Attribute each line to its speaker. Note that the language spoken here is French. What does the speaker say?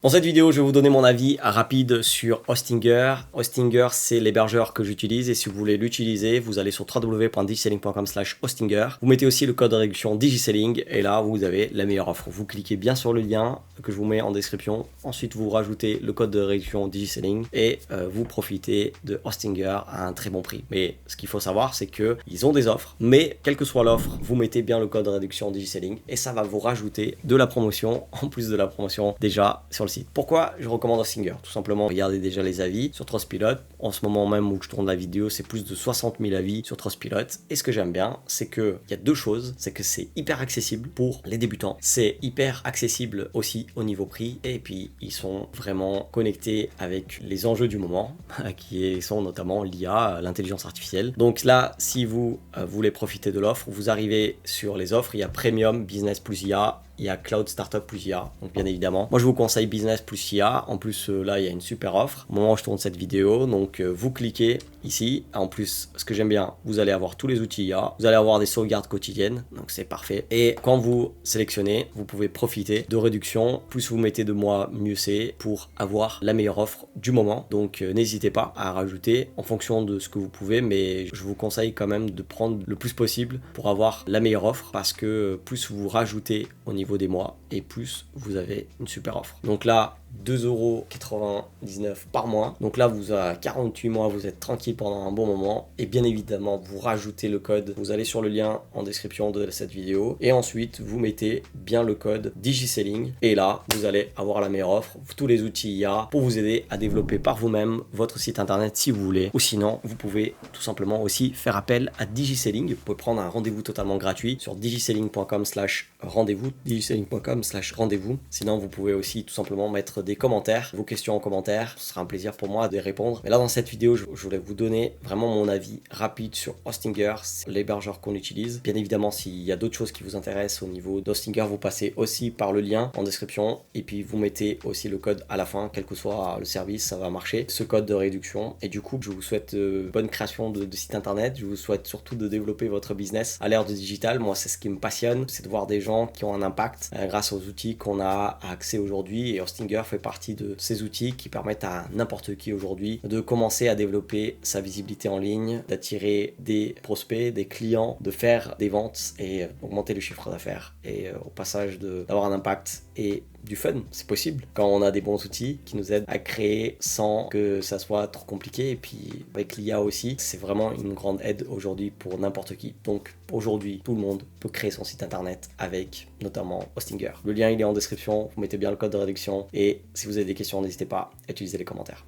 Speaker 1: Dans cette vidéo, je vais vous donner mon avis rapide sur Hostinger. Hostinger, c'est l'hébergeur que j'utilise et si vous voulez l'utiliser, vous allez sur www.digiselling.com/Hostinger. Vous mettez aussi le code de réduction Digiselling et là, vous avez la meilleure offre. Vous cliquez bien sur le lien que je vous mets en description. Ensuite, vous rajoutez le code de réduction Digiselling et vous profitez de Hostinger à un très bon prix. Mais ce qu'il faut savoir, c'est qu'ils ont des offres, mais quelle que soit l'offre, vous mettez bien le code de réduction Digiselling et ça va vous rajouter de la promotion en plus de la promotion déjà sur le site. Pourquoi je recommande Hostinger? Tout simplement, regardez déjà les avis sur Trustpilot. En ce moment même où je tourne la vidéo, c'est plus de 60 000 avis sur Trustpilot. Et ce que j'aime bien, c'est qu'il y a deux choses. C'est que c'est hyper accessible pour les débutants. C'est hyper accessible aussi au niveau prix. Et puis, ils sont vraiment connectés avec les enjeux du moment, qui sont notamment l'IA, l'intelligence artificielle. Donc là, si vous voulez profiter de l'offre, vous arrivez sur les offres. Il y a Premium, Business plus IA. Il y a Cloud Startup plus IA, donc bien évidemment. Moi, je vous conseille Business plus IA. En plus, là, il y a une super offre. Au moment où je tourne cette vidéo, donc vous cliquez ici. En plus, ce que j'aime bien, vous allez avoir tous les outils IA. Vous allez avoir des sauvegardes quotidiennes, donc c'est parfait. Et quand vous sélectionnez, vous pouvez profiter de réductions. Plus vous mettez de mois, mieux c'est pour avoir la meilleure offre du moment. Donc n'hésitez pas à rajouter en fonction de ce que vous pouvez, mais je vous conseille quand même de prendre le plus possible pour avoir la meilleure offre parce que plus vous rajoutez au niveau des mois et plus vous avez une super offre. Donc là, 2,99 € par mois. Donc là, vous avez 48 mois, vous êtes tranquille pendant un bon moment. Et bien évidemment, vous rajoutez le code. Vous allez sur le lien en description de cette vidéo. Et ensuite, vous mettez bien le code Digiselling. Et là, vous allez avoir la meilleure offre. Tous les outils IA pour vous aider à développer par vous-même votre site internet si vous voulez. Ou sinon, vous pouvez tout simplement aussi faire appel à Digiselling. Vous pouvez prendre un rendez-vous totalement gratuit sur digiselling.com/rendez-vous. digiselling.com/rendez-vous. Sinon, vous pouvez aussi tout simplement mettre des commentaires, vos questions en commentaire, ce sera un plaisir pour moi de les répondre. Mais là dans cette vidéo, je voulais vous donner vraiment mon avis rapide sur Hostinger, c'est l'hébergeur qu'on utilise. Bien évidemment, s'il y a d'autres choses qui vous intéressent au niveau d'Hostinger, vous passez aussi par le lien en description et puis vous mettez aussi le code à la fin, quel que soit le service, ça va marcher, ce code de réduction. Et du coup, je vous souhaite bonne création de site internet, je vous souhaite surtout de développer votre business à l'ère du digital. Moi, c'est ce qui me passionne, c'est de voir des gens qui ont un impact grâce aux outils qu'on a accès aujourd'hui et Hostinger fait partie de ces outils qui permettent à n'importe qui aujourd'hui de commencer à développer sa visibilité en ligne, d'attirer des prospects, des clients, de faire des ventes et augmenter le chiffre d'affaires et au passage d'avoir un impact et du fun, c'est possible quand on a des bons outils qui nous aident à créer sans que ça soit trop compliqué. Et puis avec l'IA aussi, c'est vraiment une grande aide aujourd'hui pour n'importe qui. Donc aujourd'hui, tout le monde peut créer son site internet avec notamment Hostinger. Le lien il est en description, vous mettez bien le code de réduction et si vous avez des questions, n'hésitez pas à utiliser les commentaires.